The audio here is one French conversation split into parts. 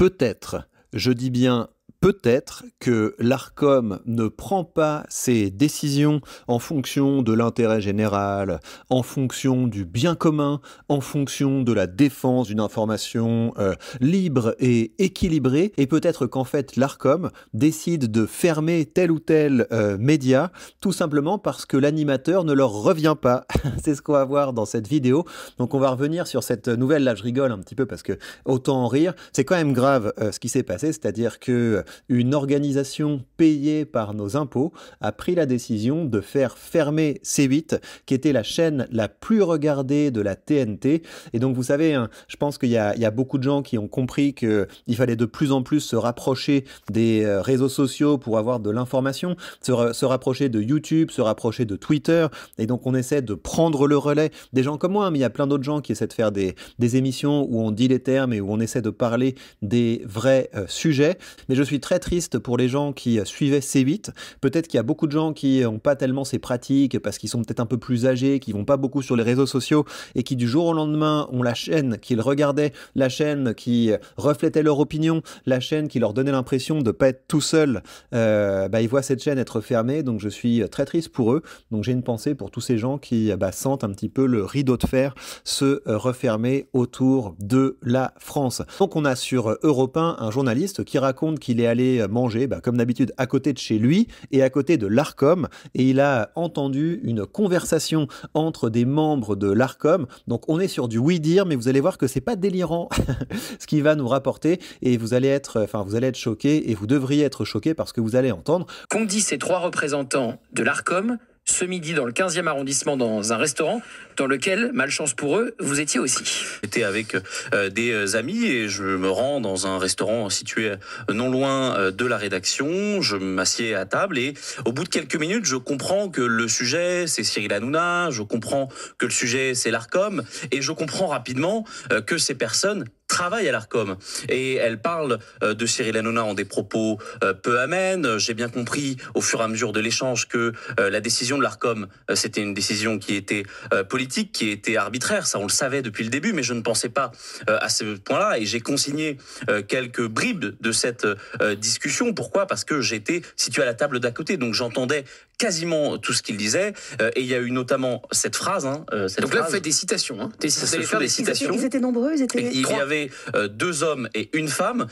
Peut-être, je dis bien peut-être que l'Arcom ne prend pas ses décisions en fonction de l'intérêt général, en fonction du bien commun, en fonction de la défense d'une information libre et équilibrée, et peut-être qu'en fait l'Arcom décide de fermer tel ou tel média, tout simplement parce que l'animateur ne leur revient pas. C'est ce qu'on va voir dans cette vidéo. Donc on va revenir sur cette nouvelle, là je rigole un petit peu parce que autant en rire, c'est quand même grave ce qui s'est passé, c'est-à-dire que une organisation payée par nos impôts a pris la décision de faire fermer C8, qui était la chaîne la plus regardée de la TNT. Et donc vous savez, hein, je pense qu'il y a beaucoup de gens qui ont compris qu'il fallait de plus en plus se rapprocher des réseaux sociaux pour avoir de l'information, se rapprocher de YouTube, se rapprocher de Twitter. Et donc on essaie de prendre le relais des gens comme moi, mais il y a plein d'autres gens qui essaient de faire des émissions où on dit les termes et où on essaie de parler des vrais sujets. Mais je suis très triste pour les gens qui suivaient C8. Peut-être qu'il y a beaucoup de gens qui n'ont pas tellement ces pratiques parce qu'ils sont peut-être un peu plus âgés, qui vont pas beaucoup sur les réseaux sociaux et qui du jour au lendemain ont la chaîne qu'ils regardaient, la chaîne qui reflétait leur opinion, la chaîne qui leur donnait l'impression de pas être tout seul. Ils voient cette chaîne être fermée, donc je suis très triste pour eux. Donc j'ai une pensée pour tous ces gens qui sentent un petit peu le rideau de fer se refermer autour de la France. Donc on a sur Europe 1 un journaliste qui raconte qu'il est allé manger, comme d'habitude, à côté de chez lui et à côté de l'Arcom, et il a entendu une conversation entre des membres de l'Arcom. Donc on est sur du oui-dire, mais vous allez voir que c'est pas délirant ce qu'il va nous rapporter, et vous allez être choqués, et vous devriez être choqués parce que vous allez entendre qu'ont dit ces trois représentants de l'Arcom ce midi dans le 15e arrondissement dans un restaurant dans lequel, malchance pour eux, vous étiez aussi. J'étais avec des amis et je me rends dans un restaurant situé non loin de la rédaction. Je m'assieds à table et au bout de quelques minutes, je comprends que le sujet, c'est Cyril Hanouna, je comprends que le sujet, c'est l'Arcom, et je comprends rapidement que ces personnes travaillent à l'Arcom. Et elles parlent de Cyril Hanouna en des propos peu amènes. J'ai bien compris au fur et à mesure de l'échange que la décision de l'Arcom, c'était une décision qui était politique, qui était arbitraire. Ça, on le savait depuis le début, mais je ne pensais pas à ce point-là. Et j'ai consigné quelques bribes de cette discussion. Pourquoi ? Parce que j'étais situé à la table d'à côté. Donc j'entendais quasiment tout ce qu'il disait. Et il y a eu notamment cette phrase. Donc là, vous faites des citations. Hein. Vous allez faire des citations. Ils étaient nombreux, Il y avait 2 hommes et une femme.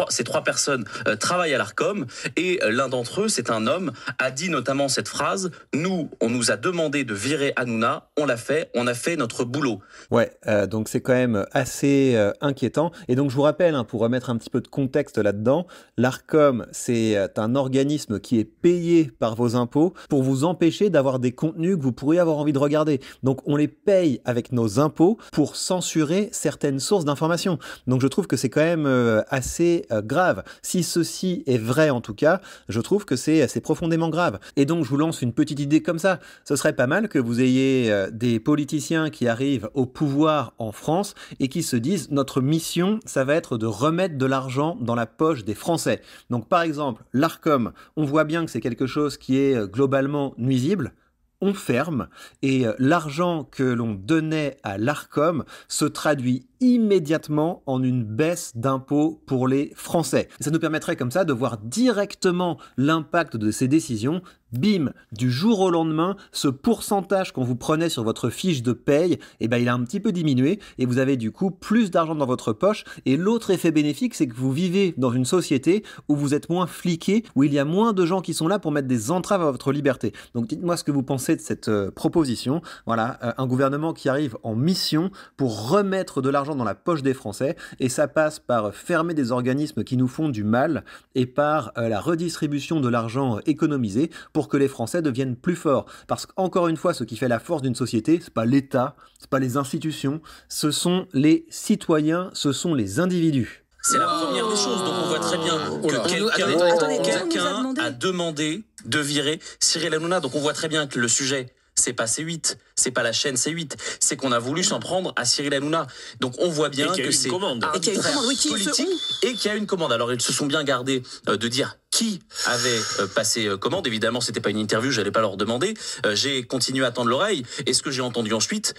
Ces 3 personnes travaillent à l'Arcom. Et l'un d'entre eux, c'est un homme, a dit notamment cette phrase: nous, on nous a demandé de virer Hanouna, on l'a fait, on a fait notre boulot. Ouais, donc c'est quand même assez inquiétant. Et donc je vous rappelle, pour remettre un petit peu de contexte là-dedans, l'Arcom, c'est un organisme qui est payé par vos impôts pour vous empêcher d'avoir des contenus que vous pourriez avoir envie de regarder. Donc on les paye avec nos impôts pour censurer certaines sources d'informations. Donc je trouve que c'est quand même assez grave. Si ceci est vrai en tout cas, je trouve que c'est profondément grave. Et donc je vous lance une petite idée comme ça. Ce serait pas mal que vous ayez des politiciens qui arrivent au pouvoir en France et qui se disent: notre mission, ça va être de remettre de l'argent dans la poche des Français. Donc par exemple, l'Arcom, on voit bien que c'est quelque chose qui est globalement nuisible. On ferme, et l'argent que l'on donnait à l'Arcom se traduit immédiatement en une baisse d'impôts pour les Français. Ça nous permettrait comme ça de voir directement l'impact de ces décisions. Bim, du jour au lendemain, ce pourcentage qu'on vous prenait sur votre fiche de paye, il a un petit peu diminué et vous avez du coup plus d'argent dans votre poche. Et l'autre effet bénéfique, c'est que vous vivez dans une société où vous êtes moins fliqué, où il y a moins de gens qui sont là pour mettre des entraves à votre liberté. Donc dites-moi ce que vous pensez de cette proposition. Voilà, un gouvernement qui arrive en mission pour remettre de l'argent dans la poche des Français, et ça passe par fermer des organismes qui nous font du mal et par la redistribution de l'argent économisé pour que les Français deviennent plus forts. Parce qu'encore une fois, ce qui fait la force d'une société, c'est pas l'État, c'est pas les institutions, ce sont les citoyens, ce sont les individus. C'est la première des choses, donc on voit très bien que quelqu'un a demandé de virer Cyril Hanouna. Donc on voit très bien que le sujet, c'est pas C8, c'est pas la chaîne C8, c'est qu'on a voulu s'en prendre à Cyril Hanouna. Donc on voit bien que c'est politique et qu'il y a une commande. Alors ils se sont bien gardés de dire qui avait passé commande. Évidemment, c'était pas une interview, j'allais pas leur demander. J'ai continué à tendre l'oreille, et ce que j'ai entendu ensuite,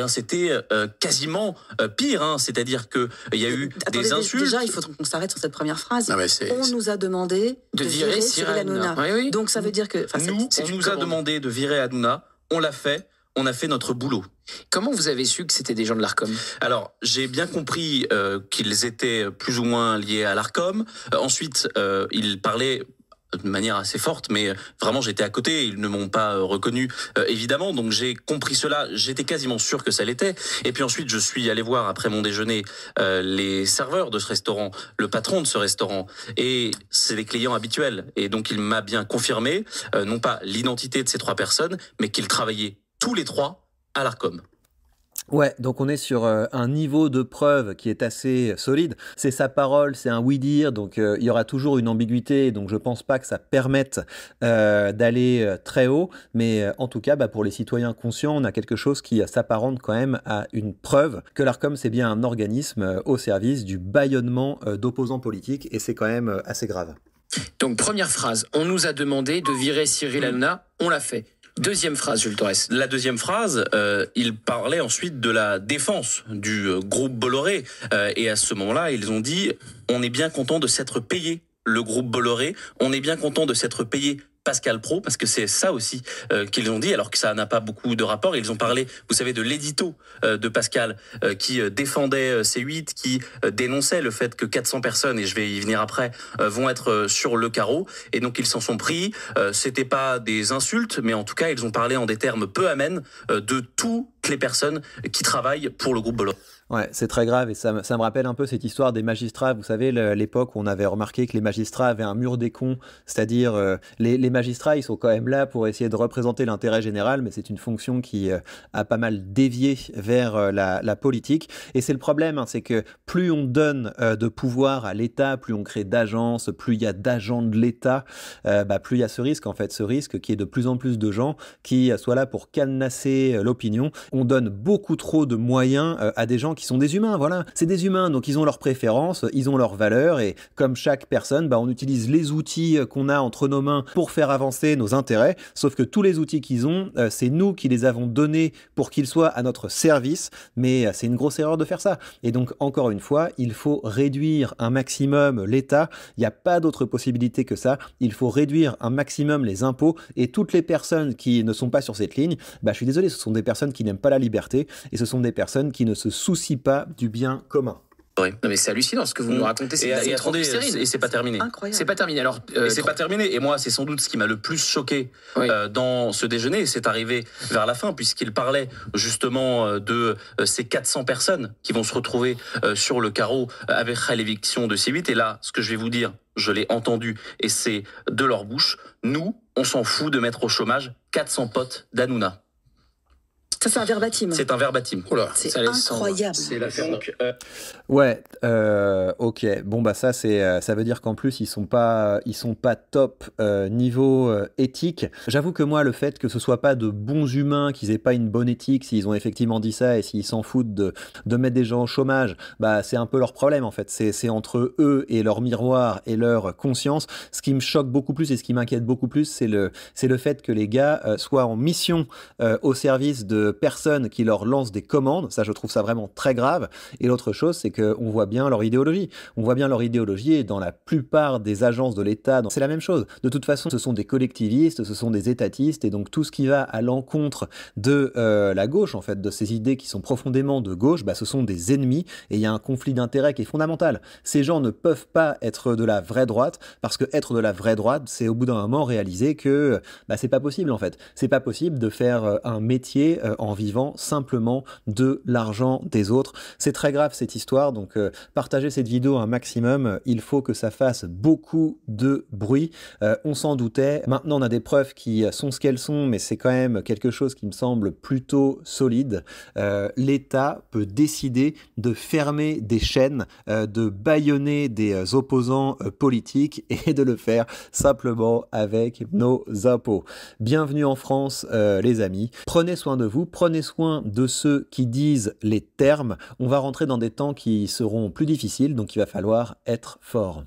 c'était quasiment pire. Hein. C'est-à-dire que il y a eu des insultes. Déjà, il faut qu'on s'arrête sur cette première phrase. Non, on nous a demandé de virer Cyril Hanouna. Oui. Donc ça veut dire que On nous a demandé de virer Hanouna. On l'a fait. On a fait notre boulot. Comment vous avez su que c'était des gens de l'Arcom? Alors, j'ai bien compris qu'ils étaient plus ou moins liés à l'Arcom. Ensuite, ils parlaient de manière assez forte, mais vraiment j'étais à côté, ils ne m'ont pas reconnu évidemment, donc j'ai compris cela, j'étais quasiment sûr que ça l'était. Et puis ensuite je suis allé voir après mon déjeuner les serveurs de ce restaurant, le patron de ce restaurant, et c'est des clients habituels, et donc il m'a bien confirmé non pas l'identité de ces 3 personnes, mais qu'ils travaillaient tous les 3 à l'Arcom. Ouais, donc on est sur un niveau de preuve qui est assez solide. C'est sa parole, c'est un oui-dire, donc il y aura toujours une ambiguïté, donc je pense pas que ça permette d'aller très haut, mais en tout cas, pour les citoyens conscients, on a quelque chose qui s'apparente quand même à une preuve que l'Arcom, c'est bien un organisme au service du bâillonnement d'opposants politiques, et c'est quand même assez grave. Donc première phrase, on nous a demandé de virer Cyril Hanouna, on l'a fait. Deuxième phrase, Jules Torres. La deuxième phrase, il parlait ensuite de la défense du groupe Bolloré. Et à ce moment-là, ils ont dit « On est bien content de s'être payé le groupe Bolloré, on est bien content de s'être payé Pascal Praud », parce que c'est ça aussi qu'ils ont dit, alors que ça n'a pas beaucoup de rapport. Ils ont parlé, vous savez, de l'édito de Pascal, qui défendait C8, qui dénonçait le fait que 400 personnes, et je vais y venir après, vont être sur le carreau. Et donc ils s'en sont pris. C'était pas des insultes, mais en tout cas, ils ont parlé en des termes peu amènes de toutes les personnes qui travaillent pour le groupe Bolloré. Ouais, c'est très grave, et ça me rappelle un peu cette histoire des magistrats. Vous savez, l'époque où on avait remarqué que les magistrats avaient un mur des cons, c'est-à-dire les magistrats, ils sont quand même là pour essayer de représenter l'intérêt général, mais c'est une fonction qui a pas mal dévié vers la politique. Et c'est le problème, hein, c'est que plus on donne de pouvoir à l'État, plus on crée d'agences, plus il y a d'agents de l'État, plus il y a ce risque, en fait, ce risque qui est de plus en plus de gens qui soient là pour cadenasser l'opinion. On donne beaucoup trop de moyens à des gens qui sont des humains, voilà. C'est des humains, donc ils ont leurs préférences, ils ont leurs valeurs, et comme chaque personne, on utilise les outils qu'on a entre nos mains pour faire avancer nos intérêts, sauf que tous les outils qu'ils ont, c'est nous qui les avons donnés pour qu'ils soient à notre service, mais c'est une grosse erreur de faire ça. Et donc, encore une fois, il faut réduire un maximum l'État, il n'y a pas d'autre possibilité que ça, il faut réduire un maximum les impôts, et toutes les personnes qui ne sont pas sur cette ligne, je suis désolé, ce sont des personnes qui n'aiment pas la liberté, et ce sont des personnes qui ne se soucient pas du bien commun. Oui. Non mais c'est hallucinant ce que vous nous racontez, c'est trop stérile. Et c'est pas terminé. Incroyable. C'est pas terminé. Alors, et c'est pas terminé. Et moi, c'est sans doute ce qui m'a le plus choqué dans ce déjeuner. C'est arrivé vers la fin, puisqu'il parlait justement de ces 400 personnes qui vont se retrouver sur le carreau avec l'éviction de C8. Et là, ce que je vais vous dire, je l'ai entendu, et c'est de leur bouche. Nous, on s'en fout de mettre au chômage 400 potes d'Hanouna. Ça, c'est un verbatim. C'est un verbatim. C'est incroyable. C'est l'affaire. Ouais, ok. Bon, ça veut dire qu'en plus ils sont pas top niveau éthique. J'avoue que moi, le fait que ce soit pas de bons humains, qu'ils aient pas une bonne éthique, s'ils ont effectivement dit ça et s'ils s'en foutent de mettre des gens au chômage, c'est un peu leur problème en fait. C'est entre eux et leur miroir et leur conscience. Ce qui me choque beaucoup plus et ce qui m'inquiète beaucoup plus, c'est le fait que les gars soient en mission au service de personnes qui leur lancent des commandes. Ça, je trouve ça vraiment très grave. Et l'autre chose, c'est qu'on voit bien leur idéologie. On voit bien leur idéologie, et dans la plupart des agences de l'État, c'est la même chose. De toute façon, ce sont des collectivistes, ce sont des étatistes, et donc tout ce qui va à l'encontre de la gauche, en fait, de ces idées qui sont profondément de gauche, ce sont des ennemis, et il y a un conflit d'intérêts qui est fondamental. Ces gens ne peuvent pas être de la vraie droite, parce que être de la vraie droite, c'est au bout d'un moment réaliser que c'est pas possible, en fait. C'est pas possible de faire un métier en vivant simplement de l'argent des autres. C'est très grave cette histoire, donc partagez cette vidéo un maximum, il faut que ça fasse beaucoup de bruit. On s'en doutait, maintenant on a des preuves qui sont ce qu'elles sont, mais c'est quand même quelque chose qui me semble plutôt solide. L'État peut décider de fermer des chaînes, de bâillonner des opposants politiques, et de le faire simplement avec nos impôts. Bienvenue en France, les amis. Prenez soin de vous, prenez soin de ceux qui disent les termes. On va rentrer dans des temps qui seront plus difficiles, donc il va falloir être fort.